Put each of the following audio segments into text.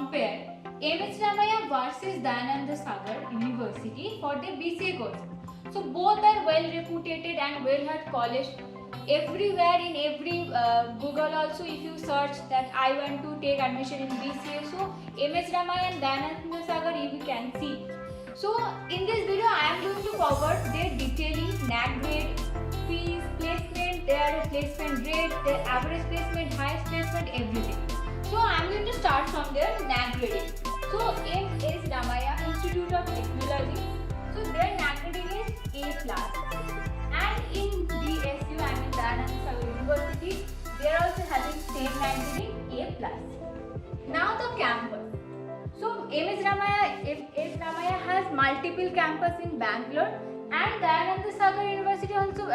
compare MS Ramaiah versus Dayananda Sagar University for the BCA course. So both are well reputed and well heard college. Everywhere in every Google also, if you search that I want to take admission in BCA, so MS Ramaiah and Dayananda Sagar you can see. So in this video I am going to cover their detailing, NAC grade, fees, placement, their placement rate, their average placement, highest placement, everything. So I am going to start from their NAC grading. So MS Ramaiah Institute of Technology, so their NAC grading is A+. And in DSU, I mean Dayananda Sagar University, they are also having same NAC grading A+. Now the campus. So MS Ramaiah has multiple campus in Bangalore, and Dayananda Sagar University also,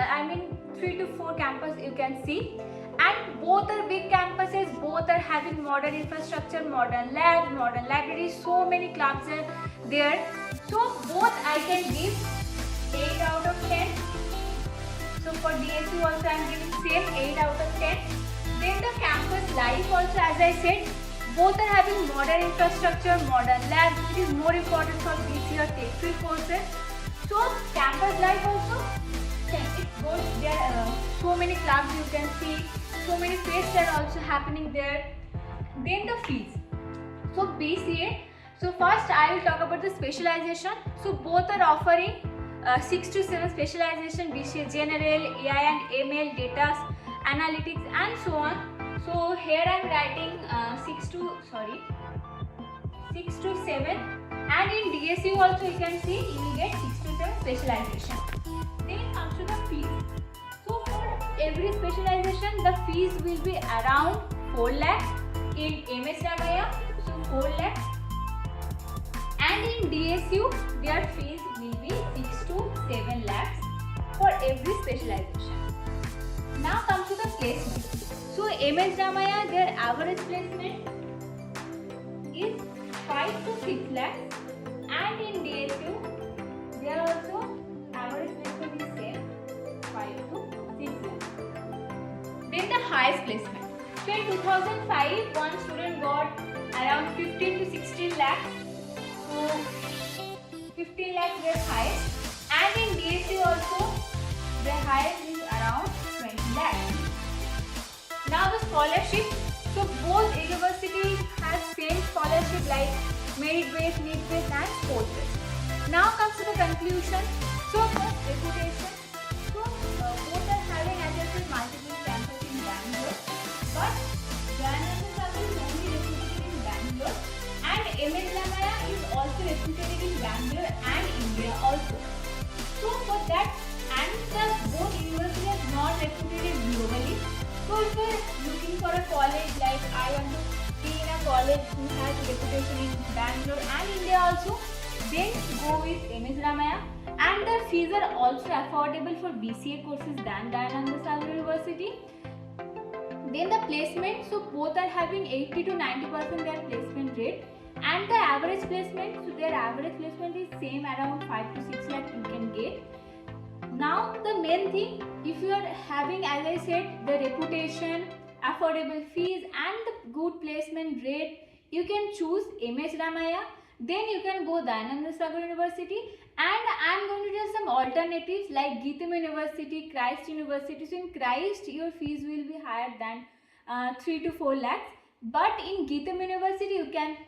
3 to 4 campus you can see, and both are big campuses, both are having modern infrastructure, modern labs, modern libraries, so many clubs are there. So both I can give 8 out of 10. So for DSU also I am giving same 8 out of 10. Then the campus life also, as I said, both are having modern infrastructure, modern labs, which is more important for BCA or TechField courses. So campus life also, it goes there. So many clubs you can see, so many fests are also happening there. Then the fees. So BCA. So first I will talk about the specialization. So both are offering 6 to 7 specialization: BCA General, AI and ML, data analytics, and so on. So here I am writing 6 to 7, and in DSU also you can see you will get 6 to 7 specialization. Then comes to the fees. So for every specialization the fees will be around 4 lakhs in MS Ramaiah, so 4 lakhs, and in DSU their fees will be 6 to 7 lakhs for every specialization. Now comes to the placement. So MS Ramaiah, their average placement is 5 to 6 lakhs, and in DSU their also average placement is same, 5 to 6 lakhs. Then the highest placement. So in 2005 one student got around 15 to 16 lakhs. So 15 lakhs their highest, and in DSU also their highest is around 20 lakhs. Now the scholarship. So both universities have same scholarship like merit based, need based, and sports based. Now comes to the conclusion. So first, reputation. So both are having, as I said, multiple campuses in Bangalore, but Dayananda Sagar is only reputed in Bangalore, and MS Ramaiah is also reputed in Bangalore and India also. So for that, and both universities are not reputed globally. So if you are looking for a college like I want to be in a college who has reputation in Bangalore and India also, then go with MS Ramaiah, and the fees are also affordable for BCA courses than Dayananda Sagar University. Then the placement, so both are having 80 to 90% their placement rate, and the average placement, so their average placement is same around 5 to 6 lakh you can get. Now the main thing, if you are having, as I said, the reputation, affordable fees and the good placement rate, you can choose MS Ramaiah. Then you can go Dayananda Sagar University, and I am going to tell some alternatives like Geetam University, Christ University. So in Christ your fees will be higher than 3 to 4 lakhs, but in Geetam University you can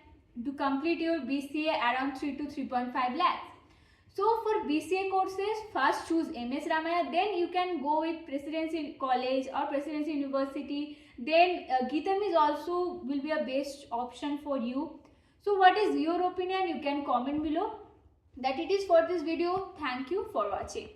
complete your BCA around 3 to 3.5 lakhs. So for BCA courses, first choose MS Ramaiah, then you can go with Presidency College or Presidency University. Then Geetam is also will be a best option for you. So what is your opinion? You can comment below. That it is for this video. Thank you for watching.